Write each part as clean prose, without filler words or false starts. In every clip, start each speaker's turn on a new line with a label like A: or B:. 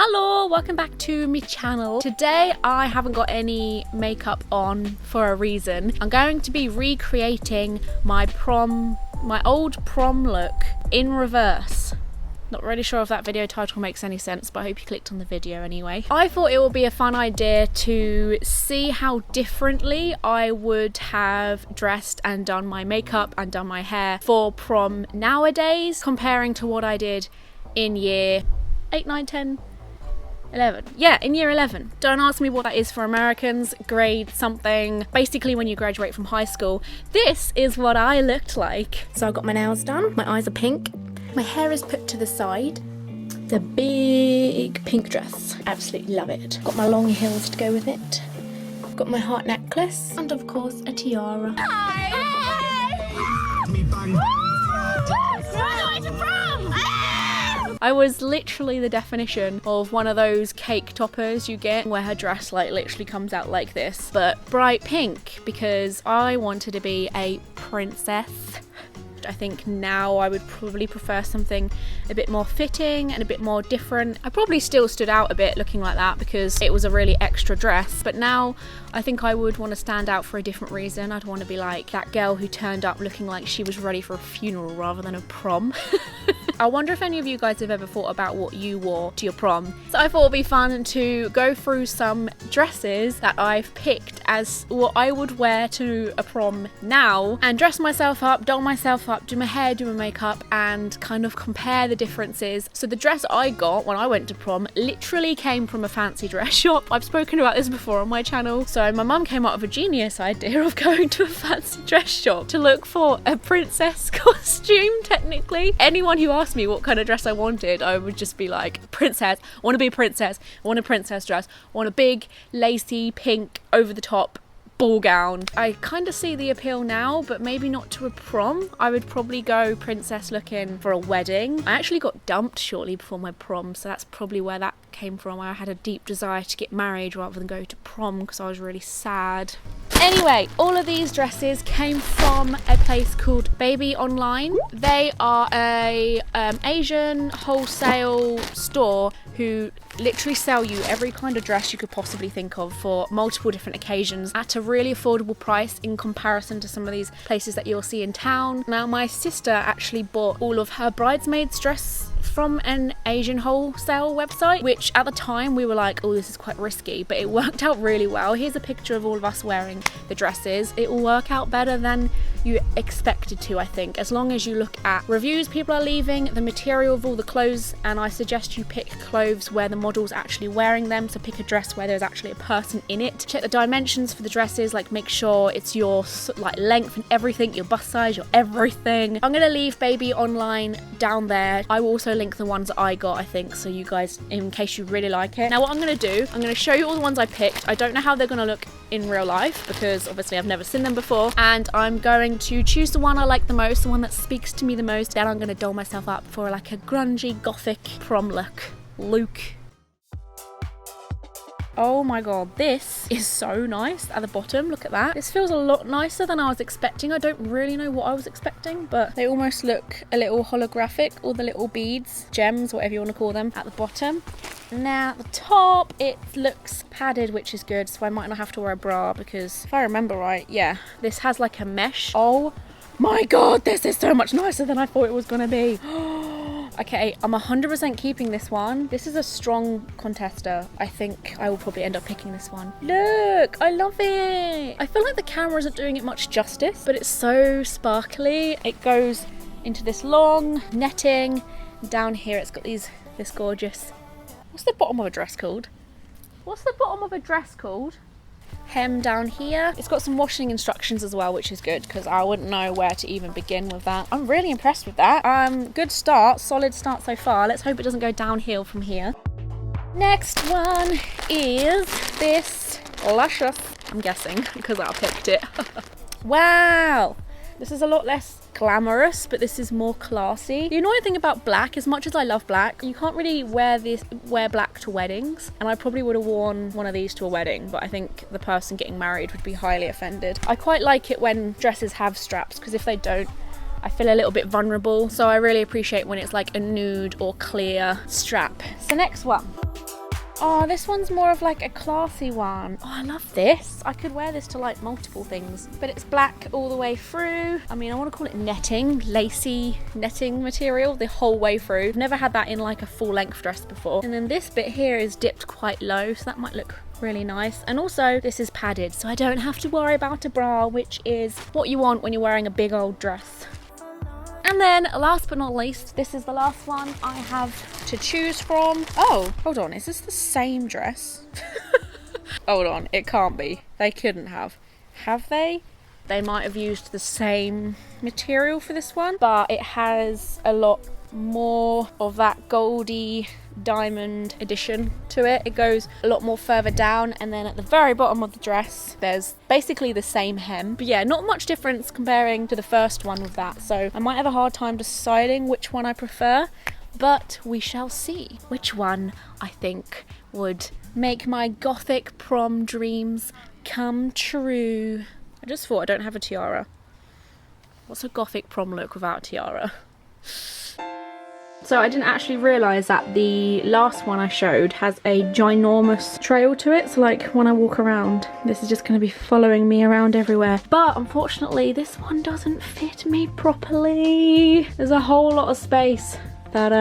A: Hello, welcome back to my channel. Today I haven't got any makeup on for a reason. I'm going to be recreating my old prom look in reverse. Not really sure if that video title makes any sense, but I hope you clicked on the video anyway. I thought it would be a fun idea to see how differently I would have dressed and done my makeup and done my hair for prom nowadays, comparing to what I did in year 8, 9, 10, 11. Yeah, in year 11. Don't ask me what that is for Americans. Grade something. Basically when you graduate from high school. This is what I looked like. So I've got my nails done. My eyes are pink. My hair is put to the side. It's a big pink dress. Absolutely love it. Got my long heels to go with it. Got my heart necklace. And of course a tiara. I was literally the definition of one of those cake toppers you get where her dress like literally comes out like this, but bright pink, because I wanted to be a princess. I think now I would probably prefer something a bit more fitting and a bit more different. I probably still stood out a bit looking like that because it was a really extra dress, but now I think I would want to stand out for a different reason. I'd want to be like that girl who turned up looking like she was ready for a funeral rather than a prom. I wonder if any of you guys have ever thought about what you wore to your prom. So I thought it'd be fun to go through some dresses that I've picked as what I would wear to a prom now and dress myself up, doll myself up, do my hair, do my makeup, and kind of compare the differences. So the dress I got when I went to prom literally came from a fancy dress shop. I've spoken about this before on my channel. So my mum came up with a genius idea of going to a fancy dress shop to look for a princess costume, technically. Anyone who asked me what kind of dress I wanted, I would just be like, princess, I want to be a princess, I want a princess dress, I want a big, lacy, pink, over the top ball gown. I kind of see the appeal now, but maybe not to a prom. I would probably go princess looking for a wedding. I actually got dumped shortly before my prom, so that's probably where that came from. I had a deep desire to get married rather than go to prom because I was really sad. Anyway, all of these dresses came from a place called BabyOnline. They are a Asian wholesale store who literally sell you every kind of dress you could possibly think of for multiple different occasions at a really affordable price in comparison to some of these places that you'll see in town. Now, my sister actually bought all of her bridesmaids' dress from an Asian wholesale website, which at the time we were like, oh, this is quite risky, but it worked out really well. Here's a picture of all of us wearing the dresses. It will work out better than you expected to, I think, as long as you look at reviews people are leaving, the material of all the clothes, and I suggest you pick clothes where the model's actually wearing them, so pick a dress where there's actually a person in it. Check the dimensions for the dresses, like make sure it's your like length and everything, your bust size, your everything. I'm gonna leave BabyOnline down there. I will also link the ones that I got, I think, so you guys, in case you really like it. Now what I'm gonna do, I'm gonna show you all the ones I picked. I don't know how they're gonna look in real life because obviously I've never seen them before, and I'm going to choose the one I like the most, the one that speaks to me the most. Then I'm gonna doll myself up for like a grungy gothic prom look. Oh my god, this is so nice at the bottom. Look at that. This feels a lot nicer than I was expecting. I don't really know what I was expecting, but they almost look a little holographic. All the little beads, gems, whatever you want to call them, at the bottom. Now at the top it looks padded, which is good, so I might not have to wear a bra because if I remember right, yeah, this has like a mesh. Oh my god, this is so much nicer than I thought it was gonna be. Okay, I'm 100% keeping this one. This is a strong contester. I think I will probably end up picking this one. Look, I love it. I feel like the camera isn't doing it much justice, but it's so sparkly. It goes into this long netting. Down here it's got this gorgeous, what's the bottom of a dress called? What's the bottom of a dress called? Hem down here. It's got some washing instructions as well, which is good because I wouldn't know where to even begin with that. I'm really impressed with that. Good start, solid start so far. Let's hope it doesn't go downhill from here. Next one is this luscious, I'm guessing because I picked it. Wow, this is a lot less glamorous, but this is more classy. The annoying thing about black, as much as I love black, you can't really wear black to weddings, and I probably would have worn one of these to a wedding, but I think the person getting married would be highly offended. I quite like it when dresses have straps, because if they don't, I feel a little bit vulnerable, so I really appreciate when it's like a nude or clear strap. So next one. Oh, this one's more of like a classy one. Oh, I love this. I could wear this to like multiple things, but it's black all the way through. I mean, I want to call it netting, lacy netting material the whole way through. I've never had that in like a full length dress before. And then this bit here is dipped quite low, so that might look really nice. And also this is padded, so I don't have to worry about a bra, which is what you want when you're wearing a big old dress. And then last but not least, this is the last one I have to choose from. Oh, hold on, is this the same dress? Hold on, it can't be. They couldn't have. Have they? They might have used the same material for this one, but it has a lot more of that goldy diamond addition to it. It goes a lot more further down, and then at the very bottom of the dress there's basically the same hem, but yeah, not much difference comparing to the first one with that, so I might have a hard time deciding which one I prefer, but we shall see which one I think would make my gothic prom dreams come true. I just thought I don't have a tiara. What's a gothic prom look without a tiara? So I didn't actually realise that the last one I showed has a ginormous trail to it, so like when I walk around this is just going to be following me around everywhere. But unfortunately this one doesn't fit me properly. There's a whole lot of space that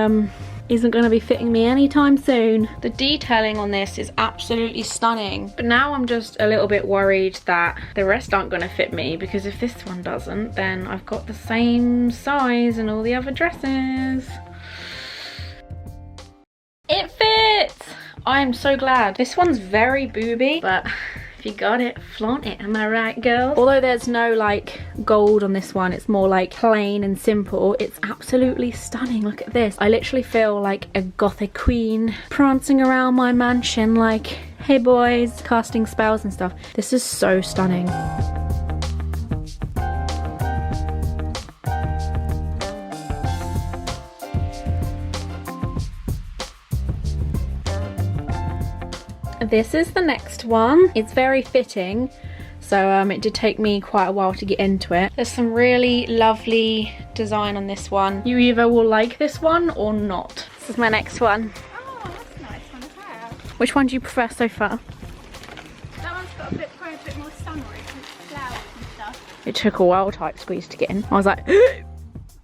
A: isn't going to be fitting me anytime soon. The detailing on this is absolutely stunning, but now I'm just a little bit worried that the rest aren't going to fit me, because if this one doesn't, then I've got the same size in all the other dresses. It fits! I'm so glad. This one's very booby, but if you got it, flaunt it, am I right, girls? Although there's no like gold on this one, it's more like plain and simple, it's absolutely stunning. Look at this. I literally feel like a gothic queen prancing around my mansion like, hey boys, casting spells and stuff. This is so stunning. This is the next one. It's very fitting, so it did take me quite a while to get into it. There's some really lovely design on this one. You either will like this one or not. This is my next one.
B: Oh, that's a nice one as well.
A: Which one do you prefer so far?
B: That one's got probably a bit more sunlight and flowers and stuff.
A: It took a while type squeeze to get in. I was like,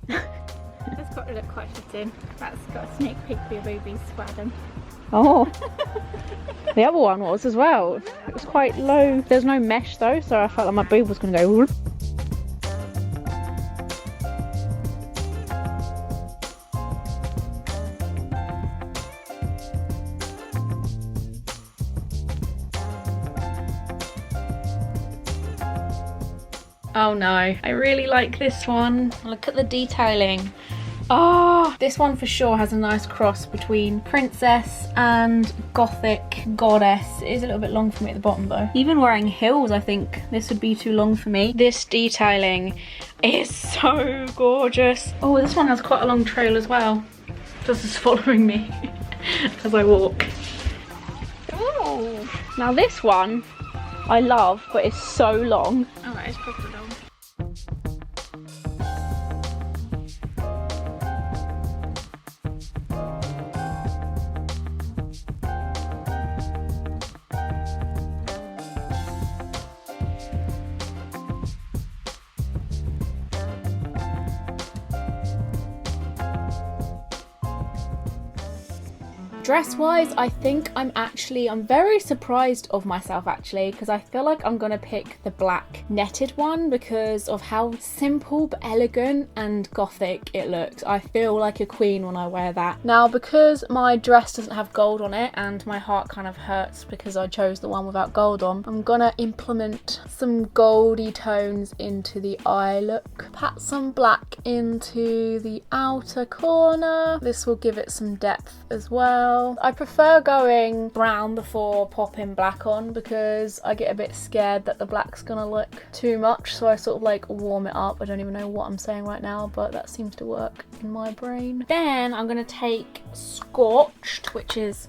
B: That's got to look quite fitting. That's got a sneak peek for your boobies, well done.
A: oh. The other one was as well. It was quite low. There's no mesh though, so I felt like my boob was going to go whoop. Oh no, I really like this one. Look at the detailing. Oh, this one for sure has a nice cross between princess and gothic goddess. It is a little bit long for me at the bottom though. Even wearing heels, I think this would be too long for me. This detailing is so gorgeous. Oh, this one has quite a long trail as well. Just is following me as I walk.
B: Oh,
A: Now this one I love, but it's so long.
B: oh, that is proper long.
A: Dress wise, I think I'm very surprised of myself actually, because I feel like I'm gonna pick the black netted one because of how simple but elegant and gothic it looks. I feel like a queen when I wear that. Now, because my dress doesn't have gold on it and my heart kind of hurts because I chose the one without gold on, I'm gonna implement some goldy tones into the eye look. Pat some black into the outer corner. This will give it some depth as well. I prefer going brown before popping black on because I get a bit scared that the black's gonna look too much, so I sort of like warm it up. I don't even know what I'm saying right now, but that seems to work in my brain. Then I'm gonna take Scorched, which is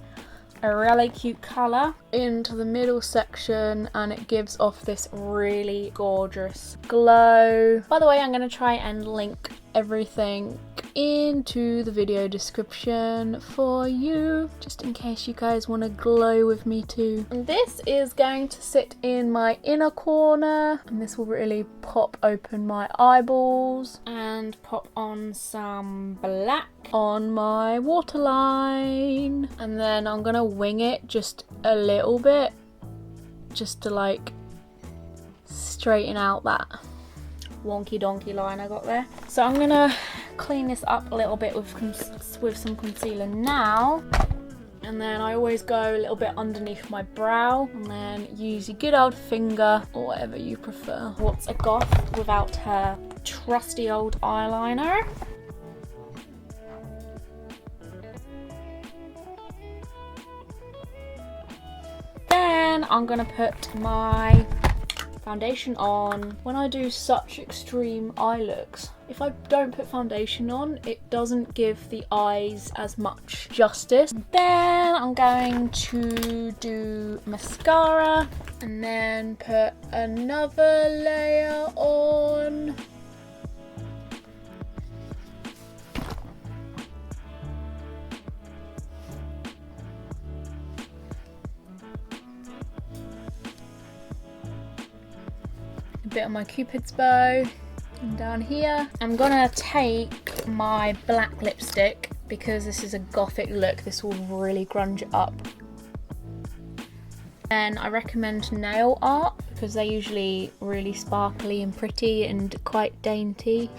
A: a really cute colour, into the middle section, and it gives off this really gorgeous glow. By the way, I'm going to try and link everything into the video description for you, just in case you guys want to glow with me too. And this is going to sit in my inner corner, and this will really pop open my eyeballs and pop on some black on my waterline. And then I'm gonna wing it just a little bit, just to like straighten out that wonky donkey line I got there. So I'm gonna clean this up a little bit with some concealer now, and then I always go a little bit underneath my brow, and then use your good old finger or whatever you prefer. What's a goth without her trusty old eyeliner? Then I'm gonna put my foundation on. When I do such extreme eye looks, if I don't put foundation on, it doesn't give the eyes as much justice. Then I'm going to do mascara and then put another layer on. A bit on my Cupid's bow, and down here I'm gonna take my black lipstick because this is a gothic look. This will really grunge it up. And I recommend nail art because they're usually really sparkly and pretty and quite dainty.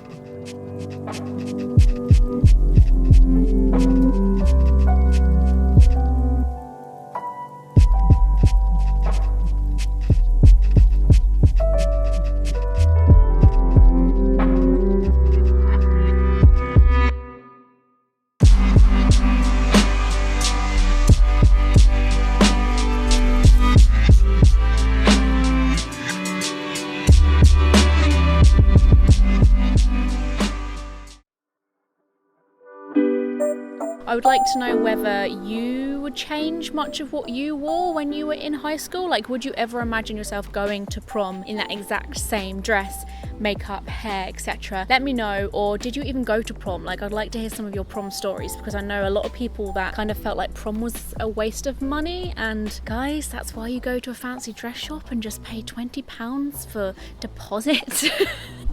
A: I would like to know whether you would change much of what you wore when you were in high school. Like, would you ever imagine yourself going to prom in that exact same dress, makeup, hair, etc.? Let me know. Or did you even go to prom? Like, I'd like to hear some of your prom stories, because I know a lot of people that kind of felt like prom was a waste of money. And guys, that's why you go to a fancy dress shop and just pay £20 for deposit.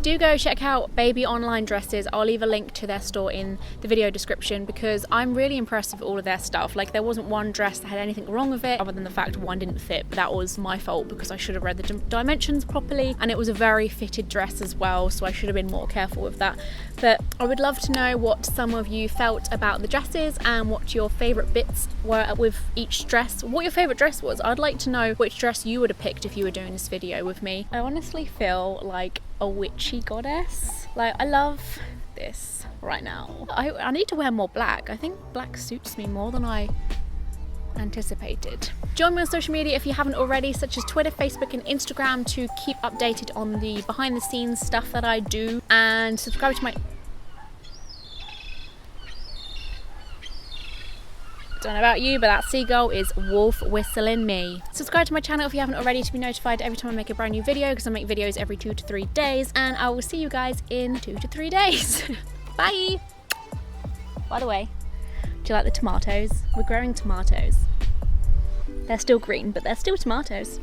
A: Do go check out BabyOnline dresses. I'll leave a link to their store in the video description, because I'm really impressed with all of their stuff. Like, there wasn't one dress that had anything wrong with it other than the fact one didn't fit, but that was my fault because I should have read the dimensions properly, and it was a very fitted dress as well, so I should have been more careful with that. But I would love to know what some of you felt about the dresses and what your favourite bits were with each dress. What your favourite dress was. I'd like to know which dress you would have picked if you were doing this video with me. I honestly feel like a witchy goddess. Like, I love this right now. I need to wear more black. I think black suits me more than I anticipated. Join me on social media if you haven't already, such as Twitter, Facebook and Instagram, to keep updated on the behind the scenes stuff that I do, and subscribe to my... Don't know about you, but that seagull is wolf whistling me. Subscribe to my channel if you haven't already to be notified every time I make a brand new video, because I make videos every 2 to 3 days, and I will see you guys in 2 to 3 days. Bye! By the way, do you like the tomatoes? We're growing tomatoes. They're still green, but they're still tomatoes.